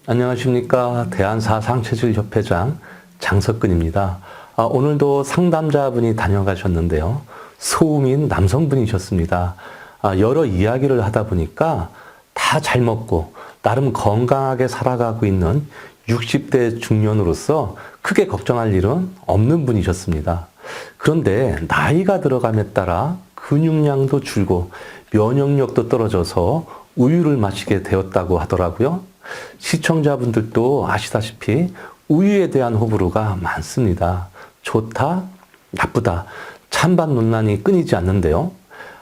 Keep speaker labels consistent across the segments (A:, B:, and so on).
A: 안녕하십니까. 대한사상체질협회장 장석근입니다. 오늘도 상담자분이 다녀가셨는데요. 소음인 남성분이셨습니다. 여러 이야기를 하다 보니까 다 잘 먹고 나름 건강하게 살아가고 있는 60대 중년으로서 크게 걱정할 일은 없는 분이셨습니다. 그런데 나이가 들어감에 따라 근육량도 줄고 면역력도 떨어져서 우유를 마시게 되었다고 하더라고요. 시청자분들도 아시다시피 우유에 대한 호불호가 많습니다. 좋다, 나쁘다, 찬반 논란이 끊이지 않는데요.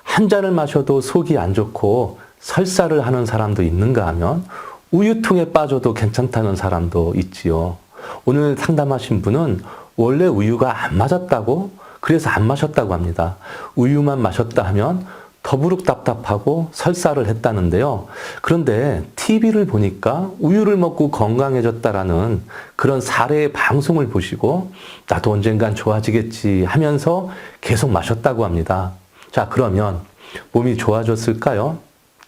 A: 한 잔을 마셔도 속이 안 좋고 설사를 하는 사람도 있는가 하면 우유통에 빠져도 괜찮다는 사람도 있지요. 오늘 상담하신 분은 원래 우유가 안 맞았다고, 그래서 안 마셨다고 합니다. 우유만 마셨다 하면 더부룩 답답하고 설사를 했다는데요. 그런데 TV를 보니까 우유를 먹고 건강해졌다라는 그런 사례의 방송을 보시고 나도 언젠간 좋아지겠지 하면서 계속 마셨다고 합니다. 자, 그러면 몸이 좋아졌을까요?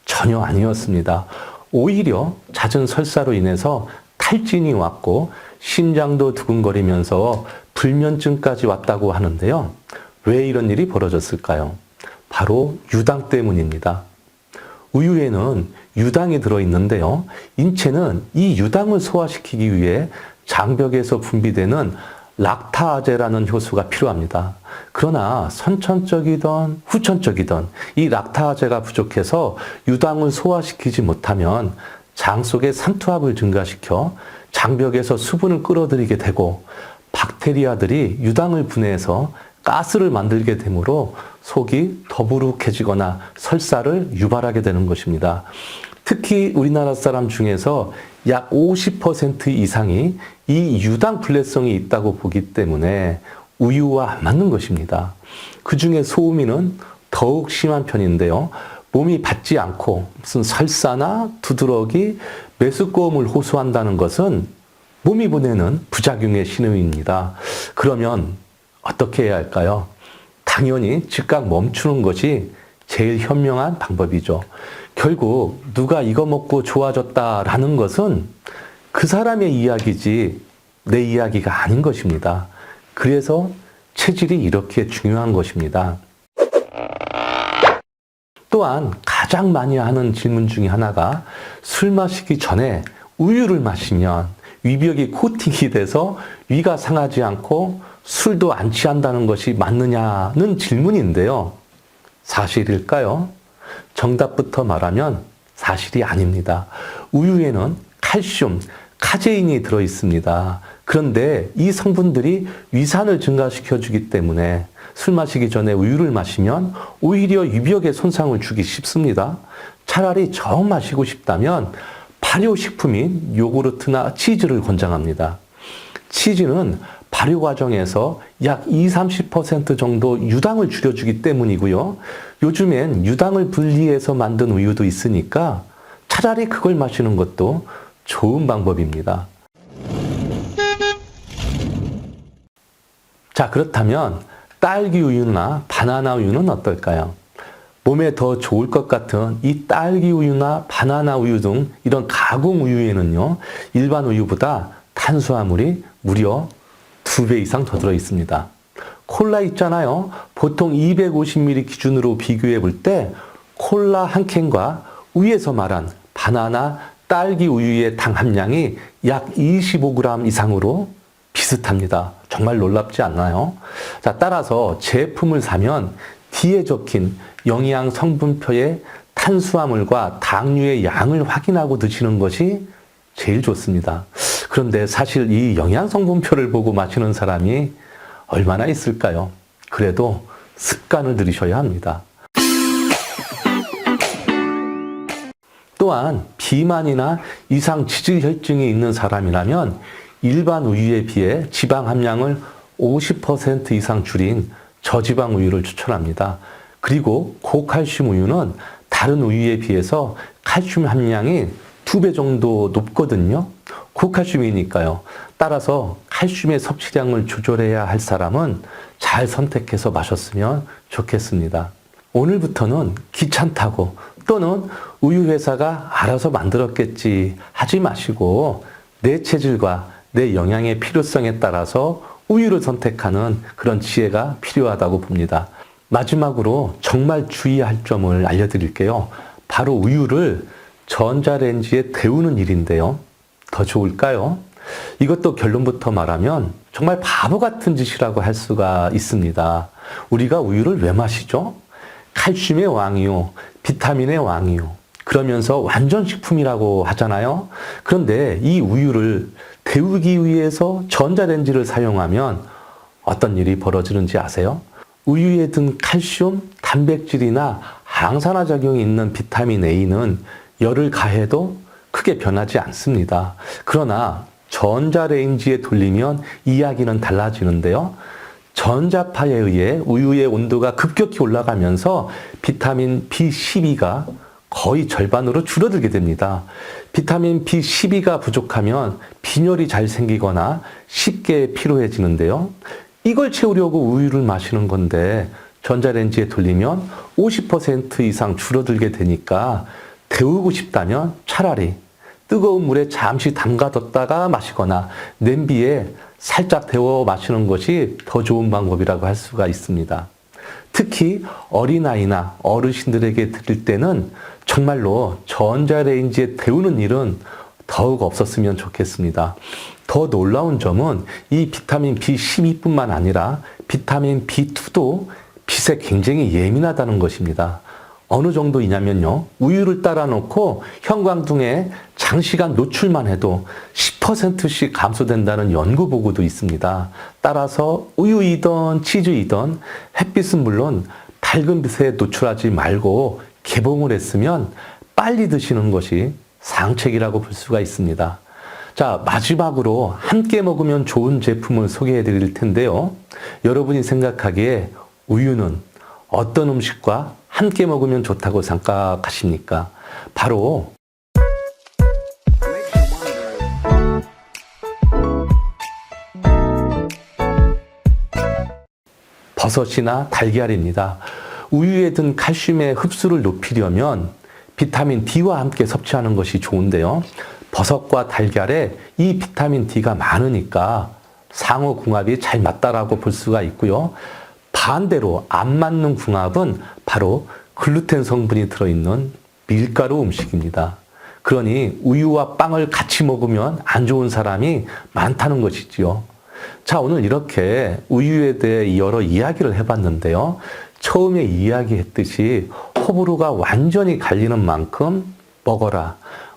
A: 전혀 아니었습니다. 오히려 잦은 설사로 인해서 탈진이 왔고 심장도 두근거리면서 불면증까지 왔다고 하는데요. 왜 이런 일이 벌어졌을까요? 바로 유당 때문입니다. 우유에는 유당이 들어있는데요. 인체는 이 유당을 소화시키기 위해 장벽에서 분비되는 락타아제라는 효소가 필요합니다. 그러나 선천적이든 후천적이든 이 락타아제가 부족해서 유당을 소화시키지 못하면 장 속의 산투압을 증가시켜 장벽에서 수분을 끌어들이게 되고 박테리아들이 유당을 분해해서 가스를 만들게 되므로 속이 더부룩해지거나 설사를 유발하게 되는 것입니다. 특히 우리나라 사람 중에서 약 50% 이상이 이 유당 불내성이 있다고 보기 때문에 우유와 안 맞는 것입니다. 그 중에 소음인은 더욱 심한 편인데요. 몸이 받지 않고 무슨 설사나 두드러기, 메스꺼움을 호소한다는 것은 몸이 보내는 부작용의 신호입니다. 그러면 어떻게 해야 할까요? 당연히 즉각 멈추는 것이 제일 현명한 방법이죠. 결국 누가 이거 먹고 좋아졌다라는 것은 그 사람의 이야기지 내 이야기가 아닌 것입니다. 그래서 체질이 이렇게 중요한 것입니다. 또한 가장 많이 하는 질문 중에 하나가 술 마시기 전에 우유를 마시면 위벽이 코팅이 돼서 위가 상하지 않고 술도 안 취한다는 것이 맞느냐는 질문인데요. 사실일까요? 정답부터 말하면 사실이 아닙니다. 우유에는 칼슘, 카제인이 들어있습니다. 그런데 이 성분들이 위산을 증가시켜주기 때문에 술 마시기 전에 우유를 마시면 오히려 위벽에 손상을 주기 쉽습니다. 차라리 정 마시고 싶다면 발효식품인 요구르트나 치즈를 권장합니다. 치즈는 발효 과정에서 약 20-30% 정도 유당을 줄여주기 때문이고요. 요즘엔 유당을 분리해서 만든 우유도 있으니까 차라리 그걸 마시는 것도 좋은 방법입니다. 자, 그렇다면 딸기 우유나 바나나 우유는 어떨까요? 몸에 더 좋을 것 같은 이 딸기 우유나 바나나 우유 등 이런 가공 우유에는요, 일반 우유보다 탄수화물이 무려 2배 이상 더 들어 있습니다. 콜라 있잖아요. 보통 250ml 기준으로 비교해 볼 때 콜라 한 캔과 위에서 말한 바나나, 딸기 우유의 당 함량이 약 25g 이상으로 비슷합니다. 정말 놀랍지 않나요? 자, 따라서 제품을 사면 뒤에 적힌 영양 성분표에 탄수화물과 당류의 양을 확인하고 드시는 것이 제일 좋습니다. 그런데 사실 이 영양 성분표를 보고 마시는 사람이 얼마나 있을까요? 그래도 습관을 들이셔야 합니다. 또한 비만이나 이상 지질혈증이 있는 사람이라면 일반 우유에 비해 지방 함량을 50% 이상 줄인 저지방 우유를 추천합니다. 그리고 고칼슘 우유는 다른 우유에 비해서 칼슘 함량이 2배 정도 높거든요. 고칼슘이니까요. 따라서 칼슘의 섭취량을 조절해야 할 사람은 잘 선택해서 마셨으면 좋겠습니다. 오늘부터는 귀찮다고 또는 우유 회사가 알아서 만들었겠지 하지 마시고 내 체질과 내 영양의 필요성에 따라서 우유를 선택하는 그런 지혜가 필요하다고 봅니다. 마지막으로 정말 주의할 점을 알려드릴게요. 바로 우유를 전자레인지에 데우는 일인데요. 더 좋을까요? 이것도 결론부터 말하면 정말 바보 같은 짓이라고 할 수가 있습니다. 우리가 우유를 왜 마시죠? 칼슘의 왕이요, 비타민의 왕이요. 그러면서 완전식품이라고 하잖아요. 그런데 이 우유를 데우기 위해서 전자레인지를 사용하면 어떤 일이 벌어지는지 아세요? 우유에 든 칼슘, 단백질이나 항산화 작용이 있는 비타민 A는 열을 가해도 크게 변하지 않습니다. 그러나 전자레인지에 돌리면 이야기는 달라지는데요. 전자파에 의해 우유의 온도가 급격히 올라가면서 비타민 B12가 거의 절반으로 줄어들게 됩니다. 비타민 B12가 부족하면 빈혈이 잘 생기거나 쉽게 피로해지는데요. 이걸 채우려고 우유를 마시는 건데 전자레인지에 돌리면 50% 이상 줄어들게 되니까 데우고 싶다면 차라리 뜨거운 물에 잠시 담가뒀다가 마시거나 냄비에 살짝 데워 마시는 것이 더 좋은 방법이라고 할 수가 있습니다. 특히 어린아이나 어르신들에게 드릴 때는 정말로 전자레인지에 데우는 일은 더욱 없었으면 좋겠습니다. 더 놀라운 점은 이 비타민 B12뿐만 아니라 비타민 B2도 빛에 굉장히 예민하다는 것입니다. 어느 정도이냐면요. 우유를 따라 놓고 형광등에 장시간 노출만 해도 10%씩 감소된다는 연구 보고도 있습니다. 따라서 우유이든 치즈이든 햇빛은 물론 밝은 빛에 노출하지 말고 개봉을 했으면 빨리 드시는 것이 상책이라고 볼 수가 있습니다. 자, 마지막으로 함께 먹으면 좋은 제품을 소개해 드릴 텐데요. 여러분이 생각하기에 우유는 어떤 음식과 함께 먹으면 좋다고 생각하십니까? 바로 버섯이나 달걀입니다. 우유에 든 칼슘의 흡수를 높이려면 비타민 D와 함께 섭취하는 것이 좋은데요. 버섯과 달걀에 이 비타민 D가 많으니까 상호 궁합이 잘 맞다라고 볼 수가 있고요. 반대로 안 맞는 궁합은 바로 글루텐 성분이 들어있는 밀가루 음식입니다. 그러니 우유와 빵을 같이 먹으면 안 좋은 사람이 많다는 것이지요. 자, 오늘 이렇게 우유에 대해 여러 이야기를 해봤는데요. 처음에 이야기했듯이 호불호가 완전히 갈리는 만큼 먹어라,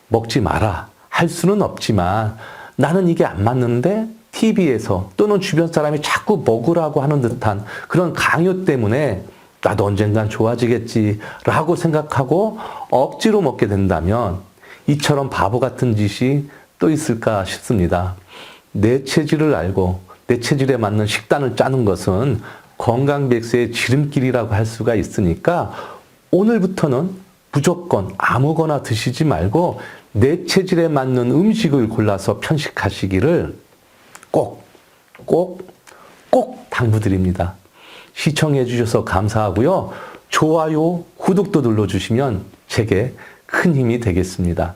A: 먹지 마라 할 수는 없지만 나는 이게 안 맞는데 TV에서 또는 주변 사람이 자꾸 먹으라고 하는 듯한 그런 강요 때문에 나도 언젠간 좋아지겠지 라고 생각하고 억지로 먹게 된다면 이처럼 바보 같은 짓이 또 있을까 싶습니다. 내 체질을 알고 내 체질에 맞는 식단을 짜는 것은 건강백세의 지름길이라고 할 수가 있으니까 오늘부터는 무조건 아무거나 드시지 말고 내 체질에 맞는 음식을 골라서 편식하시기를 꼭 당부드립니다. 시청해 주셔서 감사하고요. 좋아요, 구독도 눌러주시면 제게 큰 힘이 되겠습니다.